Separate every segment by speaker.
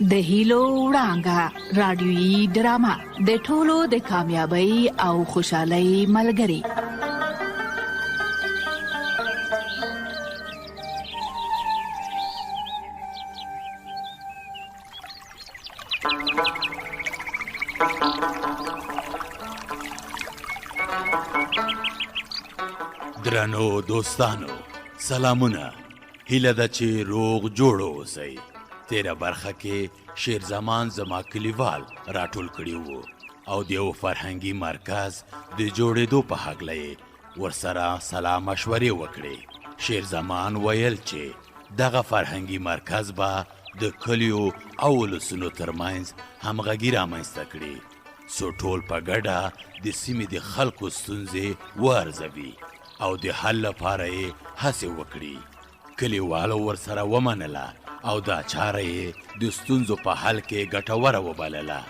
Speaker 1: د هیلو وړانګه رادیويي ډرامه د ټولو د کامیابی او خوشحالۍ ملګری.
Speaker 2: درنو دوستانو سلامونه، هیله ده چې روغ جوړ اوسئ. تیره برخه کې شیر زمان زما کلیوال راټول کړي وو او د یو فرهنګي مرکز د جوړېدو په هکله یې ورسره سلا مشورې وکړې. شیر زمان ویل چې دغه فرهنګي مرکز به د کلیو او ولسونو ترمنځ همغږي رامنځته کړي، څو ټول په ګډه د سیمې د خلکو ستونزې وارزوي او د حل لپاره یې هڅې وکړي. کلیوالو ورسره ومنله او دا چاره یې د ستونزو په حل کې ګټوره وبلله.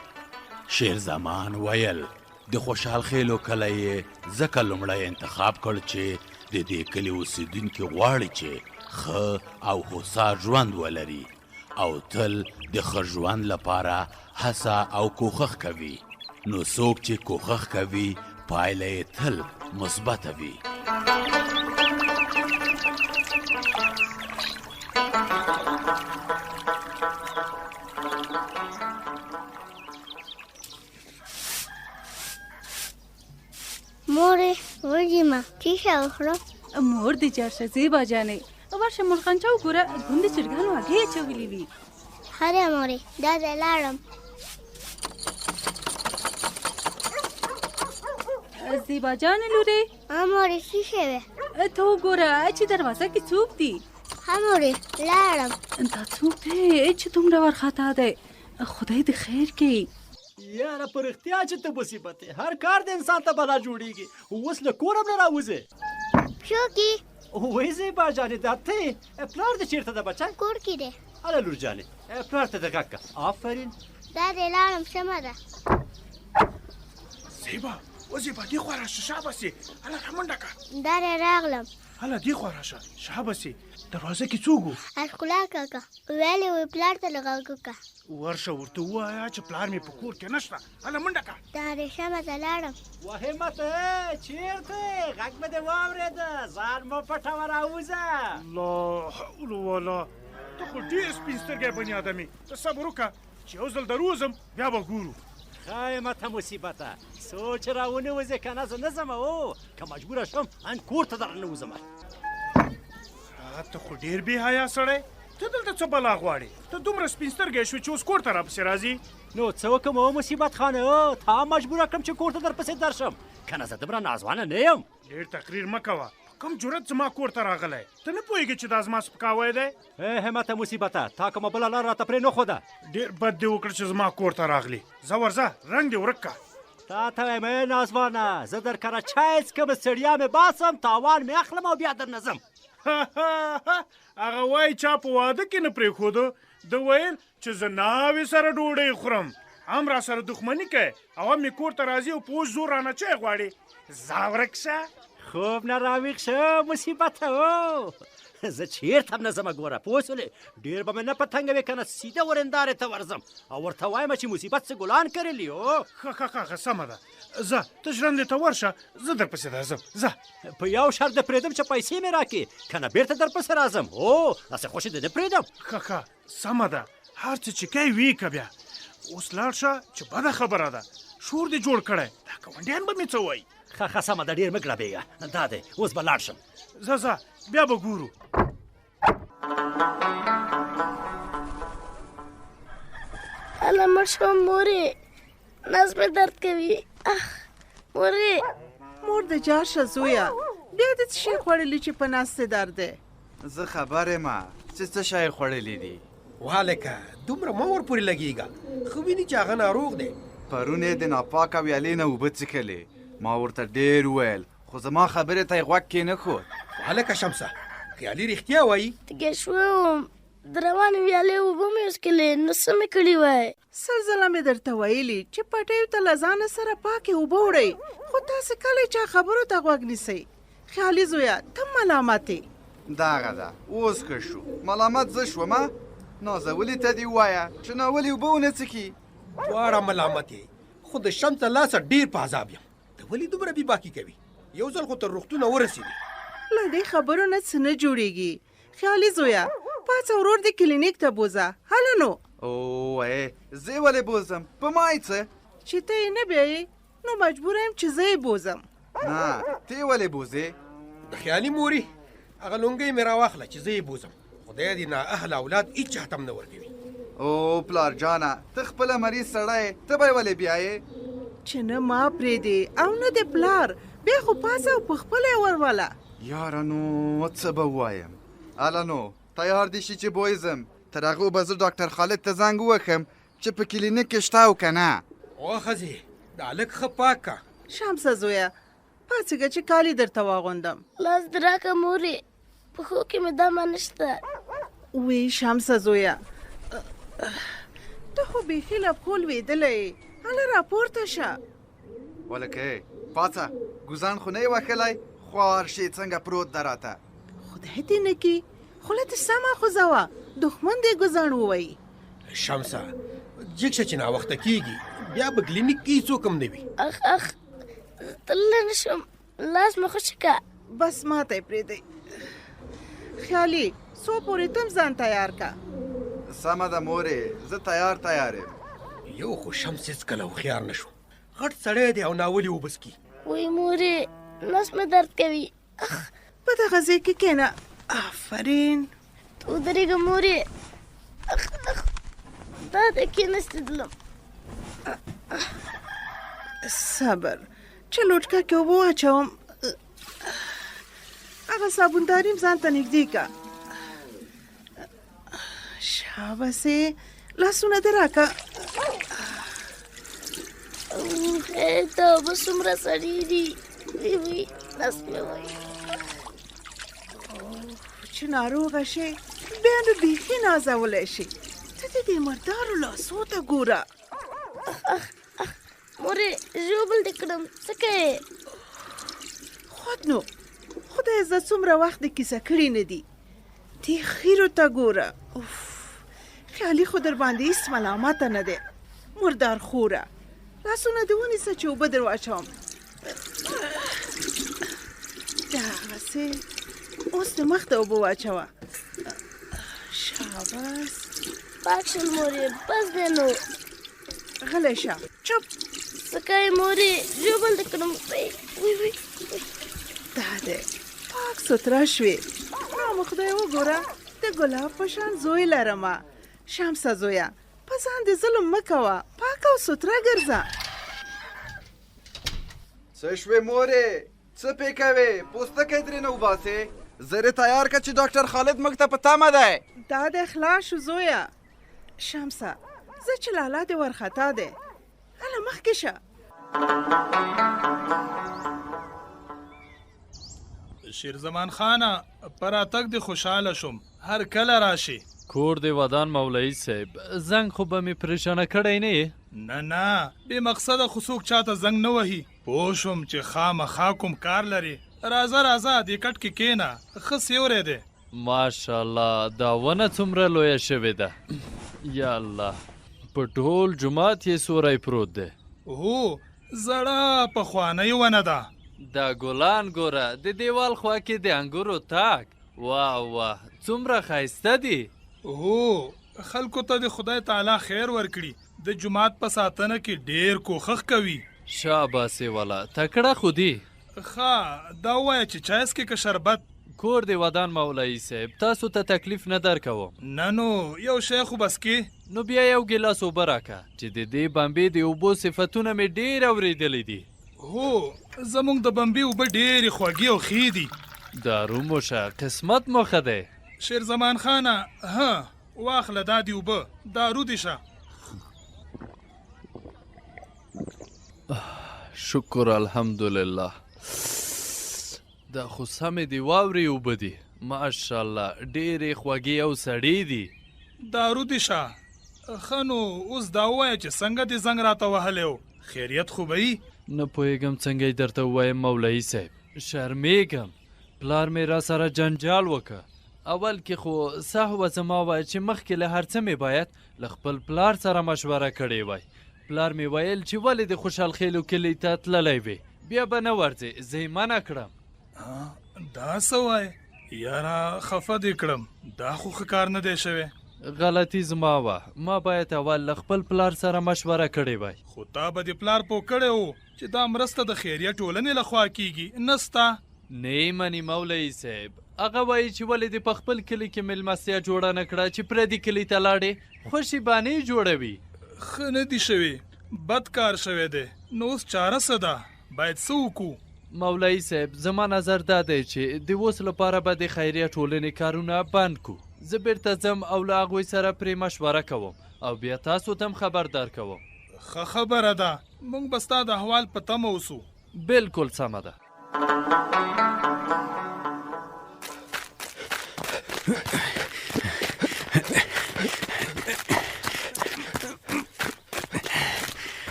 Speaker 2: شیر زمان ویل د خوشحال خیلو کلی یې ځکه لومړی انتخاب کړ چې د دې کلي اوسېدونکي غواړي چې ښه او هوسا ژوند ولري او تل د ښه ژوند لپاره هڅه او کوښښ کوي. نو څوک چې کوښښ کوي پایله یې تل مثبته وي.
Speaker 3: مورې ورځې ما تیشه وخوړه.
Speaker 4: مور دې جارشه زیبا جانې ورشه مرغانچه وګوره، ګوندې چرګانو هګۍ اچولې وي.
Speaker 3: هره مورې دا ځای لاړم.
Speaker 4: زیبا جانې لورې
Speaker 3: مورې څه شوې؟
Speaker 4: ته وګوره چې دروازه کې څوک دي.
Speaker 3: ها مورې لاړم.
Speaker 4: دا څوک دی چې دومره وارخطا دی؟ خدای دې خیر کړي.
Speaker 5: یاره پر اختیا چې ته مصیبت دی، هر کار د انسان ته بلا جوړیږي. اوس له کوره نه راوځې
Speaker 3: څوکې
Speaker 5: وایي زیبا جانې دا ته پلار دې چېرته ده بچه؟
Speaker 3: کور کې دی.
Speaker 5: هله لور جانې پلار ته دې غږ کړه. آفرین
Speaker 3: دا دې لاړم سمه ده.
Speaker 6: زیبا وزیبا دې خوا راشه شابسې، هله رامنډه کړه.
Speaker 3: دا دې راغلم.
Speaker 6: هله دې خوا راشه شابسې. دروازه کې څوک وو؟
Speaker 3: اشکلا کاکا ویلې وی پلار ته غږ وکړه.
Speaker 6: ورشه ورته ووایه چې پلار مې په کور کې نشته. هله منډه کړه.
Speaker 3: دا دې سمه ده لاړم.
Speaker 5: وهمت چیرته غږ مې دې واورېده، ځان مه پټوه راوځه.
Speaker 6: لا حول ولا، ته خو ډېر سپین سترګی بني ادمې. ته صبر وکړه چې یو ځل دروځم بیا به ګورو.
Speaker 5: خیمه ته مصیبته سوچ راونیوځې که نه زه نه ځم. او که مجبوره شم ان کور ته در ننوځم.
Speaker 6: ته خو ډېر بې حیا سړی، ته دلته څه بلا غواړې؟ ته دومره سپین سترګی شوې چې اوس کور ته راپسې راځې.
Speaker 5: نو څه وکړم مصیبت خانه؟ تا مجبوره کړم چې کور ته درپسې درشم، که نه زه دومره نازوانه نه یم.
Speaker 6: ډېر تقریر مه کوه. کوم جرأت زما کور ته راغلی؟ ته نه پوهېږې چې دا زما سپکاوی دی؟
Speaker 5: همته مصیبته تا کومه بله لار راته پرې نه ښوده.
Speaker 6: ډېر بد دې وکړه چې زما کور ته راغلی. ځه ورځه رنګ دې ورک کړه.
Speaker 5: تا ته وایم نازوانه زه در کره چای څکم، ستړیا مې باسم، تاوان مې اخلم او بیا درنه ځم.
Speaker 6: هغه وایي چا په واده کې نه پرېښودو، ده ویل چې زه ناوې سره ډوډۍ خورم، هم را سره دښمني کوي او هم مې کور ته راځي او په اوس زور رانه چای غواړي. ځه ورک شه.
Speaker 5: خوب نه راویښ شه مصیبته. او زه چېرته هم نه ځمه ګوره، پوه شولې؟ ډېر به مې نه پتنګوې که نه سیده ورندارې ته ورځم او ورته وایم چې مصیبت څه ګلان کرلي. او
Speaker 6: ښه سمه ده، ځه ته ژرندې ته ورشه، زه درپسې درځم. ځه
Speaker 5: په یو شرط دې پرېږدم چې پیسې مې راکړې، که نه بېرته درپسې راځم. او داسې خوشې دې نه پرېږدم.
Speaker 6: ښه سمه ده، هر څه چې کوې ویې که بیا. اوس لاړ شه چې بده خبره ده، شور دې جوړ کړی، دا ګاونډیان به مې څه وایي.
Speaker 5: ښه سمه ده، ډېر مه ګړبېږه. دا دی اوس به لاړ شم.
Speaker 6: ځه بیا به ګورو.
Speaker 3: هله مړ شوم مورې، نس مې درد کوي. مورې
Speaker 7: مور د جارشه زویه، بیا دې څه شی خوړلي چې په نس دې درد دی؟
Speaker 8: زه خبر یم چې څه شی خوړلی دي.
Speaker 9: والکه دومره مه ورپورې لګېږه، خو ویني چې هغه ناروغ دی.
Speaker 8: پرون یې د ناپاکه ویالې نه اوبه څښلې، ما ورته ډېر وویل خو زما خبرې ته یې غوږ کې نه ښود.
Speaker 9: والکه شمسه خیالي رښتیا وایي.
Speaker 3: تږی شوی وم، د روانې ویالې اوبه مې وڅښلې، نو څه مې کړي وای؟
Speaker 7: سل ځله مې درته ویلي چې پټیو ته له ځانه سره پاکې اوبه وړئ، خو تاسې کله چا خبرو ته غوږ نیسئ. خیالي زویه ته ملامت یې.
Speaker 8: دغه ده اوس ښه شو. ملامت زه شومه؟ نازولې ته دې ووایه چې ناولې اوبه ونه څښي.
Speaker 9: دواړه ملامت یې، خو د شمس له لاسه ډېر په عذاب یم. ته ولې دومره بې باکي کوي؟ یو ځل خو تر روغتونه ورسېدې.
Speaker 7: له دې خبرو نه څه نه جوړېږي. خیالي زویه پاڅه ورور دې کلینیک ته بوځه. هله نو.
Speaker 8: اوه زه یې ولې بوځم؟ په ما یې څه؟
Speaker 7: چې ته یې نه بیایې نو مجبوره یم چې زه یې بوځم.
Speaker 8: نه ته یې ولې بوځې؟
Speaker 9: د خیالي موري هغه لونګۍ مې راواخله چې زه یې بوځم. خدای دې نااهله اولاد هېڅ چاته هم نه ورکوي.
Speaker 8: او پلار جانه ته خپله مریض سړی ته به یې ولې بیایې؟
Speaker 7: چې نه ما پرېږدې او نه د پلار، بیا خو پاڅه او په خپله یې ورواله.
Speaker 8: یاره نو څه به ووایم؟ هله نو تیار دې شي چې بویزم. تر هغو به زه ډاکټر خالد ته زنګ ووهم چې په کلینیک کې شته او که نه.
Speaker 9: وښځې دا هلک ښه پاک که.
Speaker 7: شمسه زویه پاڅېږه چې کالي درته واغوندم.
Speaker 3: لاس دې راکړه مورې، پښو کې مې دمه نشته.
Speaker 7: وی شمسه زویه ته خو بیخي له پښو لوېدلی یې. هله راپورته شه.
Speaker 8: ولکې پاڅه ګوزان خو نه یې وښلی، خوار شي څنګه پروت ده راته.
Speaker 7: خدای دې نه کي خوله دې سمه خوځوه، دښمن دې ګزاڼ ووایي.
Speaker 9: شمسه جګ شه چې ناوخته کېږي، بیا به کلینیک کې څوک هم نه وي.
Speaker 3: اخ تللی نه شم، لاس مې خوشې که.
Speaker 7: بس ماته یې پرېږدئ. خیالي څو پورې تم ځان تیار که.
Speaker 8: سمه ده مورې زه تیار یم.
Speaker 9: یو خو شمس هېڅکله هوښیار نه شو. غټ سړی دی او ناولې اوبه څکي.
Speaker 3: وی مورې نس مې درد کوي.
Speaker 7: په دغه ځای کې کښېنه. آفرین.
Speaker 3: ته ودرېږه مورې. دا دی کښېنستېدلم.
Speaker 7: صبر چې لوټکه کې اوبه واچوم. هغه صابونداري ځان ته نږدې که. شابسې لاسونه دې راکه.
Speaker 3: دا اوبه څومره سړې دي. وی نس مې وایي.
Speaker 7: چې ناروغه شې بیا نو بیخي نازولی شي. ته د دې مردارو لاسو ته ګوره.
Speaker 3: مورې ژوبل دې کړم څه کوې؟
Speaker 7: خود نو خدای زه څومره وخت د کیسه کړي نه دي. دې خیرو ته ګوره. خیالي خو در باندې هېڅ ملامته نه دی. مردار خوره لاسونه دې ونیسه چې اوبه در واچوم. دغسې اوس دې مخ ته اوبه واچوه. شاباس
Speaker 3: پاک شول مورې، بس دی نو.
Speaker 7: غلی شه چپ.
Speaker 3: څه کوې مورې؟ ژوبل دې کړم. وی
Speaker 7: دا دی پاک سوتره شوې. نو خدای وګوره د ګلاب په شان زوی لرمه. شمسه زویه په ځان دې ظلم مه کوه، پاک او سوتره ګرځه.
Speaker 8: څه شوې مورې؟ څه پې کوې؟ پوستکی ترې نه وباسې. زه تیار که چې ډاکټر خالد موږ ته په تمه دی.
Speaker 7: دا د خلاص شو زویه. شمسه زه چې لالا دې ورخطا دی. هله مخکې شه.
Speaker 6: شیرزمان خانه په راتګ دې خوشحاله شوم، هر کله راشي.
Speaker 10: کور دې ودان مولوي صاحب، زنګ خو به مې پریشانه کړی نه یې؟
Speaker 6: نه بې مقصده خو څوک چاته زنګ نه وهي. پوه شوم چې خامخا کوم کار لري. راځه دې کټ کې کښېنه، ښه سیوری دی.
Speaker 10: ماشاءالله دا ونه څومره لویه شوې ده. یا الله په ټول جومات یې سوری پروت دی.
Speaker 6: هو زړه پخوانۍ ونه ده.
Speaker 10: دا ګلان ګوره د دیوال خوا کې د انګورو تاک. واه څومره ښایسته دي.
Speaker 6: هو خلکو ته د خدای تعالی خیر ورکړي. د جومات په ساتنه کې ډیر کوښښ کوي.
Speaker 10: شاباسې والا تکړه خو دي.
Speaker 6: ښه دا ووایه چې چای څکې که شربت؟
Speaker 10: کور دې ودان مولوي صاحب، تاسو ته تکلیف نه درکوم.
Speaker 6: نه نو یو شی خو بس کې.
Speaker 10: نو بیا یو ګیلاس اوبه راکه چې د دې بمبې د اوبو صفتونه مې ډېر اورېدلی دي.
Speaker 6: هو زموږ د بمبې اوبه ډېرې خوږې او ښې دي.
Speaker 10: دارو موشه قسمت مو ښه دی.
Speaker 6: شیرزمان خانه واخله دا دي اوبه، دارو دي شه.
Speaker 10: شکر الحمدلله. دا خو سمې دي واورې اوبه دي. ماشاءالله ډېرې خوږې او سړې دي.
Speaker 6: دارو دي شه. ښه نو اوس دا ووایه چې څنګه دې زنګ راته وهلی و؟ خیریت خو به یي؟
Speaker 10: نه پوهېږم څنګه یې درته ووایم مولوي صاحب، شرمېږم. پلار مې را سره جنجال وکړه اول کې خو صح و زما وای چې مخکې له هر څه مې باید له خپل پلار سره مشوره کړې وای. پلار مې ویل چې ولې د خوشحال خیلو کلي ته تللی وې، بیا به نه ورځې، زه یې منع کړم.
Speaker 6: دا څه وای یاره، خفه دې کړم، دا خو ښه کار نه دی شوی.
Speaker 10: غلطي زما وه، ما باید اول له خپل پلار سره مشوره کړې وای.
Speaker 6: خو تا به د پلار پوه کړی و چې دا مرسته د خیریه ټولنې لخوا کیږي، نه ستا.
Speaker 10: نه مني مولوي صاحب، هغه وایي چې ولې دې په خپل کلي کې مېلمستیا جوړه نه کړه چې پردي کلي ته لاړې، خوشي بانې جوړوي.
Speaker 6: ښه نه دي شوي، بد کار شوی دی، نو اوس چاره څه ده، باید څه وکړو؟
Speaker 10: مولوي صاحب زما نظر دا دی چې د اوس لپاره به د خیریه ټولنې کارونه بند کړو. زه بیرته ځم او له هغوی سره پرې مشوره کوم او بیا تاسو ته هم خبردار کوم.
Speaker 6: ښه خبره ده، موږ به ستا د احوال په تمه اوسو.
Speaker 10: بالکل سمه ده.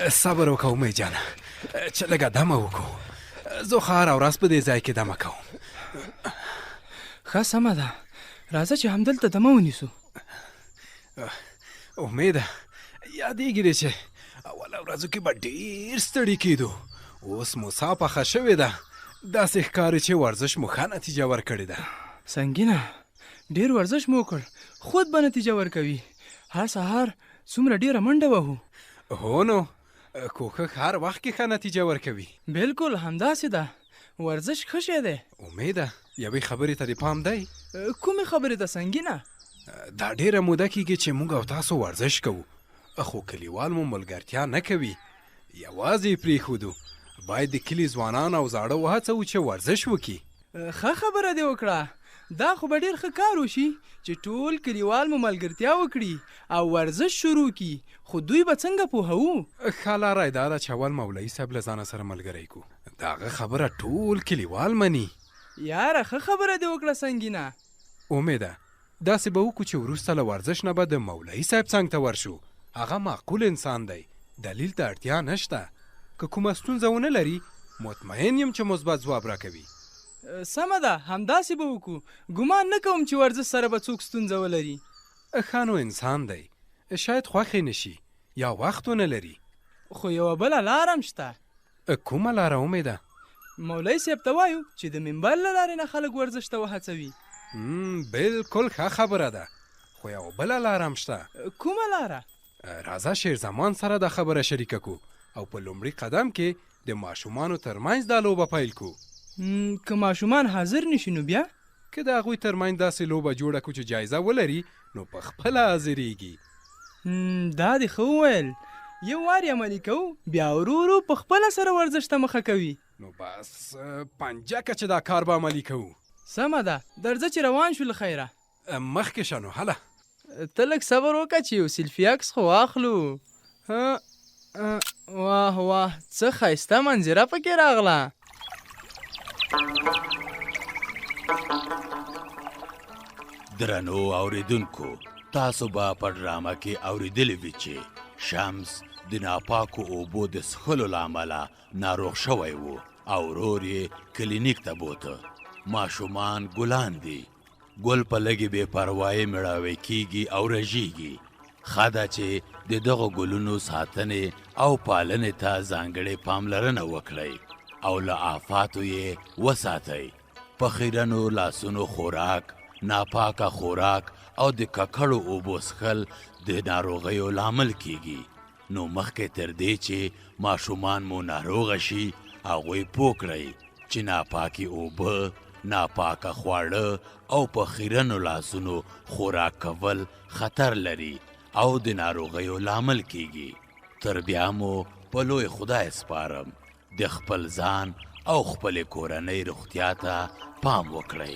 Speaker 11: صبر وکړه امید جانه چې لږه دمه وکړو. زه خو هره ورځ په دې ځای کې دمه کوم.
Speaker 12: ښه سمه ده، راځه چې همدلته دمه ونیسو.
Speaker 11: امیده یادېږي دی چې اوله ورځو کې به ډېر ستړي کېدو، اوس مو ساه پخه شوې ده، داسې ښکاري چې ورزش مو ښه نتیجه ورکړې ده.
Speaker 12: سنګینه ډېر ورزش مو وکړ، خود به نتیجه ورکوي. هر سهار څومره ډېره منډه وهو.
Speaker 11: هو نو کوښښ هر وخت کې ښه نتیجه ورکوي.
Speaker 12: بالکل همداسې ده، ورزش ښه شی دی.
Speaker 11: امیده یوې خبرې ته دې پام دی؟
Speaker 12: کومې خبرې ته سنګینه؟
Speaker 11: دا ډېره موده کېږي چې موږ او تاسو ورزش کوو، خو کلیوال مو ملګرتیا نه کوي، یوازې یې پرېښودو. باید د کلي ځوانان او زاړه وهڅوو چې ورزش وکړي.
Speaker 12: ښه خبره دې وکړه، دا خو به ډېر ښه کار وشي چې ټول کلیوال مو ملګرتیا وکړي او ورزش شروع کړي. خو دوی به څنګه پوهوو؟
Speaker 11: ښه لاره یې دا ده چې اول مولوي صاحب له ځانه سره ملګری کړو، د هغه خبره ټول کلیوال مني.
Speaker 12: یاره ښه خبره دې وکړه سنګینه.
Speaker 11: امیده داسې به وکړو چې وروسته له ورزش نه به د مولوي صاحب څنګ ته ورشو. هغه معقول انسان دی، دلیل ته اړتیا نشته. که کومه ستونزه ونه لري مطمئن یم چې مثبت ځواب راکوي.
Speaker 12: سمه ده، همداسې به وکړو. ګمان نه کوم چې ورزش سره به څوک ستونزه ولري.
Speaker 11: ښه نو انسان دی، شاید خوښې نشي یا وخت ونه لري.
Speaker 12: خو یوه بله لاره هم شته.
Speaker 11: کومه لاره امیده؟
Speaker 12: مولوي صاحب ته وایو چې د منبر له لارې نه خلک ورزش ته وهڅوي.
Speaker 11: بالکل ښه خبره ده، خو یوه بله لاره هم شته.
Speaker 12: کومه لاره؟
Speaker 11: راځه شیر زمان سره دا خبره شریکه کو او په لومړي قدم کې د ماشومانو ترمنځ دا لوبه پیل کو.
Speaker 12: که ماشومان حاضر نشي نو بیا؟
Speaker 11: که د هغوی ترمنځ داسې لوبه جوړه کو چې جایزه ولري نو په خپله حاضرېږي.
Speaker 12: دا دې ښه وویل، یو وار یې عملي کوو بیا ورو ورو په خپله سره ورزش ته مخه کوي.
Speaker 11: نو بس پنجکه چې دا کار به عملي کوو.
Speaker 12: سمه ده، درځه چې روان شو له خیره.
Speaker 11: مخکې شه نو هله.
Speaker 12: ته لږ صبر وکړه چې یو سیلفي عکس خو واخلو. واه واه څه ښایسته منظره پکې راغله.
Speaker 2: درنو اوریدونکو، تاسو به په ډرامه کې اوریدلی وي چې شمس د ناپاکو اوبو د څښلو له امله ناروغ شوی و او ورور یې کلینیک ته بوته. ماشومان ګلان دي، ګل په لږې بې پروایي مړاوی کیږي او رژیږي. ښه ده چې د دغو ګلونو ساتنې او پالنې ته ځانګړې پاملرنه وکړئ او له آفاتو یې وساتئ. په خیرنو لاسونو خوراک، ناپاکه خوراک او د ککړو اوبو څښل د ناروغیو لامل کیږي. نو مخکې تر دې چې ماشومان مو ناروغه شي هغوی پوه کړئ چې ناپاکې اوبه، ناپاکه خواړه او په خیرنو لاسونو خوراک کول خطر لري او د ناروغیو لامل کیږي. تر بیا مو په لوی خدای سپارم، د خپل ځان او خپل کورنۍ روغتیا ته پام وکړئ.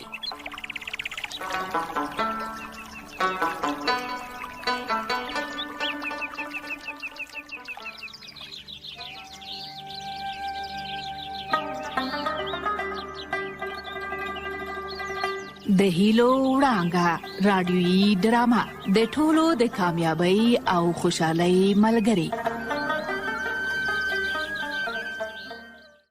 Speaker 1: د هیلو وړانګه رادیويي ډرامه د ټولو د کامیابی او خوشحالۍ ملګری.